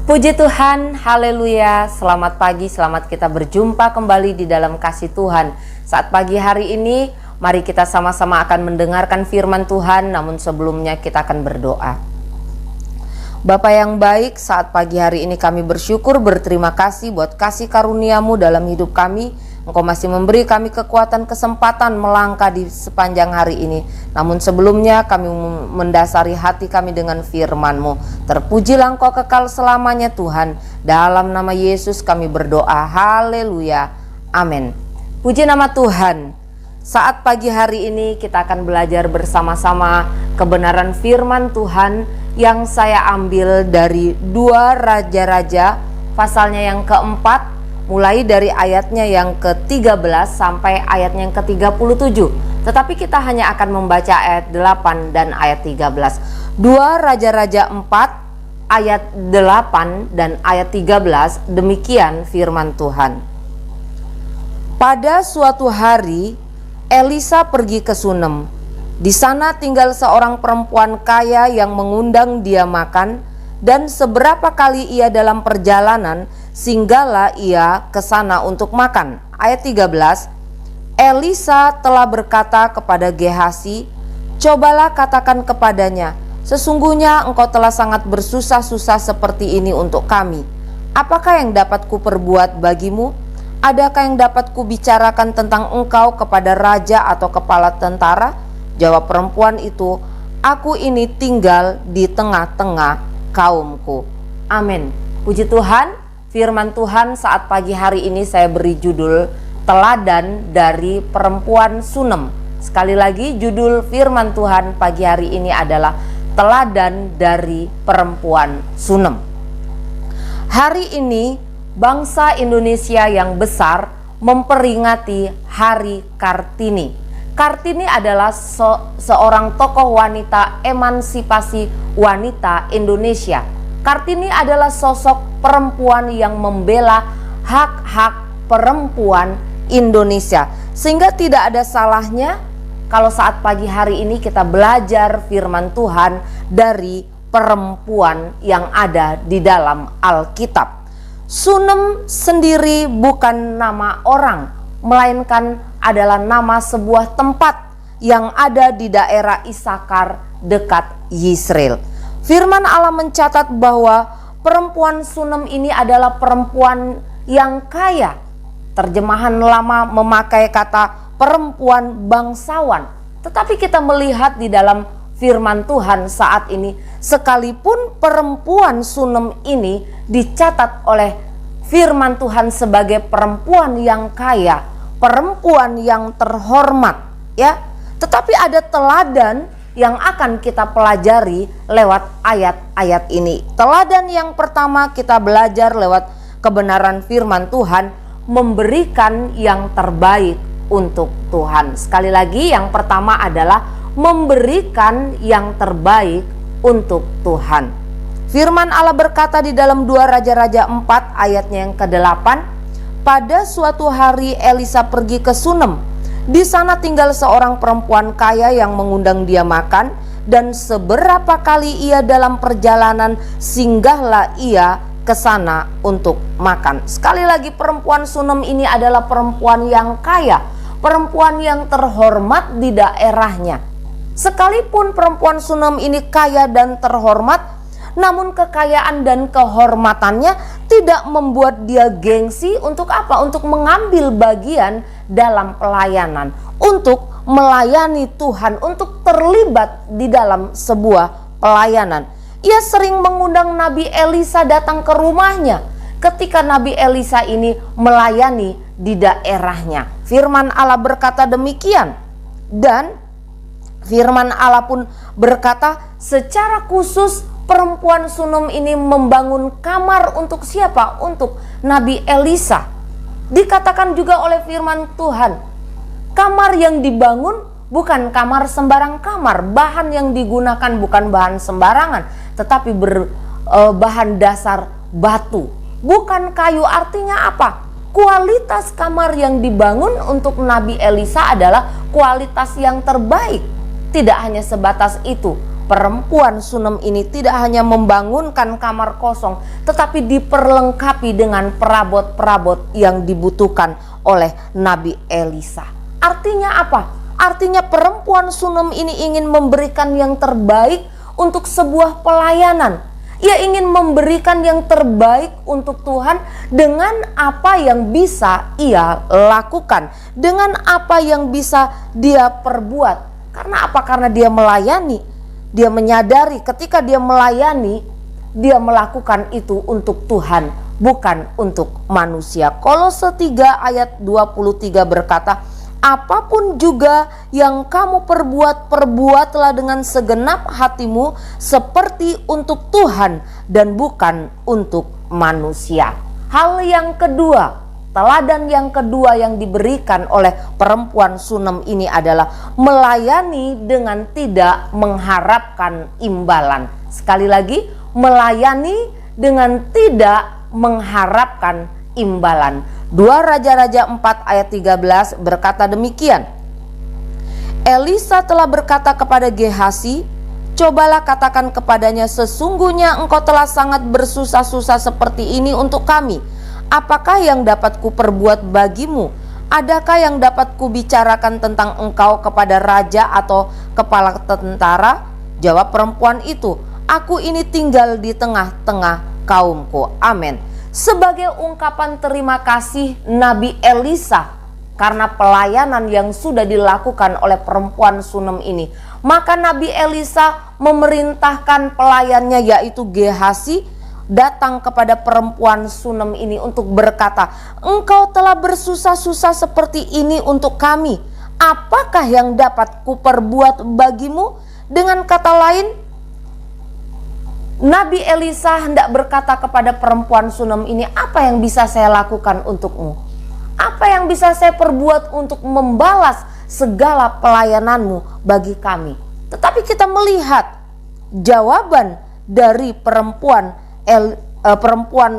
Puji Tuhan, haleluya, selamat pagi, selamat kita berjumpa kembali di dalam kasih Tuhan. Saat pagi hari ini, mari kita sama-sama akan mendengarkan firman Tuhan, namun sebelumnya kita akan berdoa. Bapa yang baik, saat pagi hari ini kami bersyukur, berterima kasih buat kasih karunia-Mu dalam hidup kami. Engkau masih memberi kami kekuatan, kesempatan melangkah di sepanjang hari ini. Namun sebelumnya kami mendasari hati kami dengan firman-Mu. Terpujilah Engkau kekal selamanya Tuhan. Dalam nama Yesus kami berdoa. Haleluya. Amin. Puji nama Tuhan. Saat pagi hari ini kita akan belajar bersama-sama kebenaran firman Tuhan yang saya ambil dari 2 Raja-Raja pasalnya yang keempat, mulai dari ayatnya yang ke-13 sampai ayatnya yang ke-37. Tetapi kita hanya akan membaca ayat 8 dan ayat 13. 2 Raja-Raja 4 ayat 8 dan ayat 13, demikian firman Tuhan. Pada suatu hari Elisa pergi ke Sunem. Di sana tinggal seorang perempuan kaya yang mengundang dia makan, dan seberapa kali ia dalam perjalanan, singgahlah ia ke sana untuk makan. Ayat 13, Elisa telah berkata kepada Gehasi, cobalah katakan kepadanya, sesungguhnya engkau telah sangat bersusah-susah seperti ini untuk kami. Apakah yang dapat kuperbuat bagimu? Adakah yang dapat kubicarakan tentang engkau kepada raja atau kepala tentara? Jawab perempuan itu, aku ini tinggal di tengah-tengah kaumku. Amin. Puji Tuhan, firman Tuhan saat pagi hari ini saya beri judul Teladan dari Perempuan Sunem. Sekali lagi judul firman Tuhan pagi hari ini adalah Teladan dari Perempuan Sunem. Hari ini bangsa Indonesia yang besar memperingati Hari Kartini. Kartini adalah seorang tokoh wanita emansipasi wanita Indonesia. Kartini adalah sosok perempuan yang membela hak-hak perempuan Indonesia. Sehingga tidak ada salahnya kalau saat pagi hari ini kita belajar firman Tuhan dari perempuan yang ada di dalam Alkitab. Sunem sendiri bukan nama orang, melainkan adalah nama sebuah tempat yang ada di daerah Isakar dekat Yisrael. Firman Allah mencatat bahwa perempuan Sunem ini adalah perempuan yang kaya. Terjemahan lama memakai kata perempuan bangsawan. Tetapi kita melihat di dalam firman Tuhan saat ini, sekalipun perempuan Sunem ini dicatat oleh firman Tuhan sebagai perempuan yang kaya, perempuan yang terhormat, ya. Tetapi ada teladan yang akan kita pelajari lewat ayat-ayat ini. Teladan yang pertama kita belajar lewat kebenaran firman Tuhan, memberikan yang terbaik untuk Tuhan. Sekali lagi, yang pertama adalah memberikan yang terbaik untuk Tuhan. Firman Allah berkata di dalam 2 Raja-Raja 4 ayatnya yang ke-8, pada suatu hari Elisa pergi ke Sunem. Di sana tinggal seorang perempuan kaya yang mengundang dia makan, dan seberapa kali ia dalam perjalanan, singgahlah ia ke sana untuk makan. Sekali lagi, perempuan Sunem ini adalah perempuan yang kaya, perempuan yang terhormat di daerahnya. Sekalipun perempuan Sunem ini kaya dan terhormat, namun kekayaan dan kehormatannya tidak membuat dia gengsi untuk apa? Untuk mengambil bagian dalam pelayanan, untuk melayani Tuhan, untuk terlibat di dalam sebuah pelayanan. Ia sering mengundang Nabi Elisa datang ke rumahnya ketika Nabi Elisa ini melayani di daerahnya. Firman Allah berkata demikian, dan firman Allah pun berkata secara khusus perempuan Sunem ini membangun kamar untuk siapa? Untuk Nabi Elisa. Dikatakan juga oleh firman Tuhan, kamar yang dibangun bukan kamar sembarang kamar. Bahan yang digunakan bukan bahan sembarangan, tetapi berbahan dasar batu, bukan kayu. Artinya apa? Kualitas kamar yang dibangun untuk Nabi Elisa adalah kualitas yang terbaik. Tidak hanya sebatas itu, perempuan Sunem ini tidak hanya membangunkan kamar kosong, tetapi diperlengkapi dengan perabot-perabot yang dibutuhkan oleh Nabi Elisa. Artinya apa? Artinya perempuan Sunem ini ingin memberikan yang terbaik untuk sebuah pelayanan. Ia ingin memberikan yang terbaik untuk Tuhan dengan apa yang bisa ia lakukan, dengan apa yang bisa dia perbuat. Karena apa? Karena dia melayani. Dia menyadari ketika dia melayani, dia melakukan itu untuk Tuhan, bukan untuk manusia. Kolose 3 ayat 23 berkata, apapun juga yang kamu perbuat, perbuatlah dengan segenap hatimu seperti untuk Tuhan dan bukan untuk manusia. Hal yang kedua, teladan yang kedua yang diberikan oleh perempuan Sunem ini adalah melayani dengan tidak mengharapkan imbalan. Sekali lagi, melayani dengan tidak mengharapkan imbalan. 2 Raja-Raja 4 ayat 13 berkata demikian. Elisa telah berkata kepada Gehasi, cobalah katakan kepadanya, sesungguhnya engkau telah sangat bersusah-susah seperti ini untuk kami. Apakah yang dapat kuperbuat bagimu? Adakah yang dapat kubicarakan tentang engkau kepada raja atau kepala tentara? Jawab perempuan itu, aku ini tinggal di tengah-tengah kaumku. Amin. Sebagai ungkapan terima kasih Nabi Elisa karena pelayanan yang sudah dilakukan oleh perempuan Sunem ini, maka Nabi Elisa memerintahkan pelayannya yaitu Gehasi datang kepada perempuan Sunem ini untuk berkata, engkau telah bersusah-susah seperti ini untuk kami. Apakah yang dapat kuperbuat bagimu? Dengan kata lain, Nabi Elisa hendak berkata kepada perempuan Sunem ini, apa yang bisa saya lakukan untukmu? Apa yang bisa saya perbuat untuk membalas segala pelayananmu bagi kami? Tetapi kita melihat jawaban dari perempuan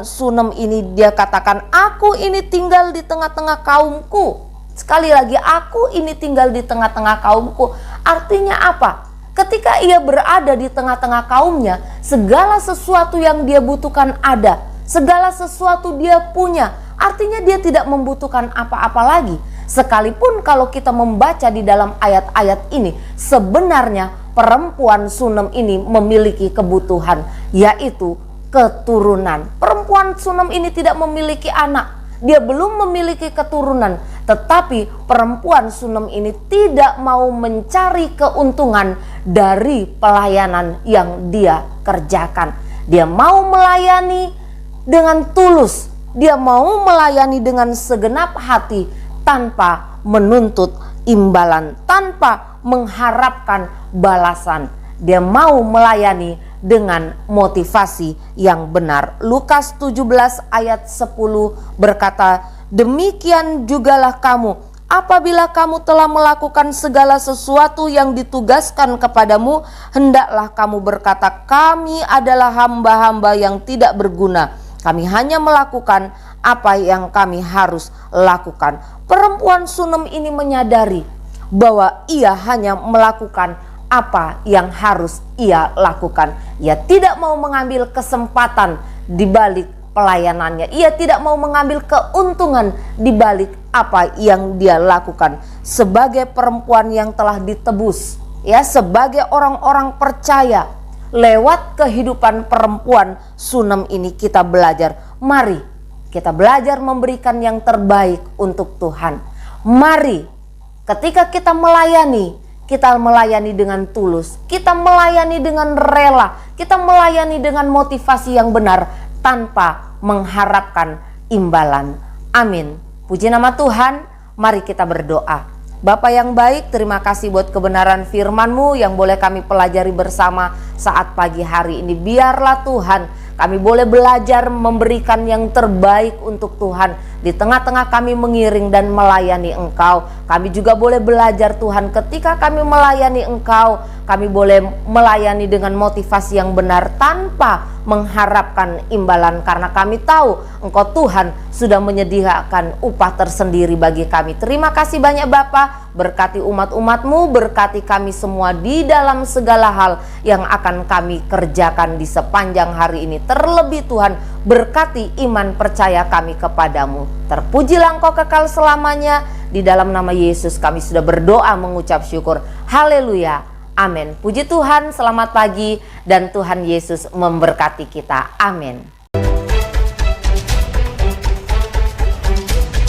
Sunem ini. Dia katakan, aku ini tinggal di tengah-tengah kaumku. Sekali lagi, aku ini tinggal di tengah-tengah kaumku. Artinya apa? Ketika ia berada di tengah-tengah kaumnya, segala sesuatu yang dia butuhkan ada, segala sesuatu dia punya. Artinya dia tidak membutuhkan apa-apa lagi. Sekalipun kalau kita membaca di dalam ayat-ayat ini, sebenarnya perempuan Sunem ini memiliki kebutuhan, yaitu keturunan. Perempuan Sunem ini tidak memiliki anak, dia belum memiliki keturunan, tetapi perempuan Sunem ini tidak mau mencari keuntungan dari pelayanan yang dia kerjakan. Dia mau melayani dengan tulus, dia mau melayani dengan segenap hati tanpa menuntut imbalan, tanpa mengharapkan balasan. Dia mau melayani dengan motivasi yang benar. Lukas 17 ayat 10 berkata, demikian jugalah kamu, apabila kamu telah melakukan segala sesuatu yang ditugaskan kepadamu, hendaklah kamu berkata, kami adalah hamba-hamba yang tidak berguna. Kami hanya melakukan apa yang kami harus lakukan. Perempuan Sunem ini menyadari bahwa ia hanya melakukan apa yang harus ia lakukan. Ia tidak mau mengambil kesempatan di balik pelayanannya. Ia tidak mau mengambil keuntungan di balik apa yang dia lakukan. Sebagai perempuan yang telah ditebus, ya, sebagai orang-orang percaya, lewat kehidupan perempuan Sunem ini kita belajar. Mari kita belajar memberikan yang terbaik untuk Tuhan. Mari ketika kita melayani, kita melayani dengan tulus, kita melayani dengan rela, kita melayani dengan motivasi yang benar tanpa mengharapkan imbalan. Amin. Puji nama Tuhan. Mari kita berdoa. Bapa yang baik, terima kasih buat kebenaran firman-Mu yang boleh kami pelajari bersama saat pagi hari ini. Biarlah Tuhan, kami boleh belajar memberikan yang terbaik untuk Tuhan. Di tengah-tengah kami mengiring dan melayani Engkau. Kami juga boleh belajar Tuhan, ketika kami melayani Engkau, kami boleh melayani dengan motivasi yang benar tanpa mengharapkan imbalan. Karena kami tahu Engkau Tuhan sudah menyediakan upah tersendiri bagi kami. Terima kasih banyak Bapa. berkati umat-umat-Mu, berkati kami semua di dalam segala hal yang akan kami kerjakan di sepanjang hari ini. Terlebih Tuhan, berkati iman percaya kami kepadamu. Terpujilah Engkau kekal selamanya. Di dalam nama Yesus kami sudah berdoa mengucap syukur. Haleluya. Amin. Puji Tuhan, selamat pagi dan Tuhan Yesus memberkati kita. Amin.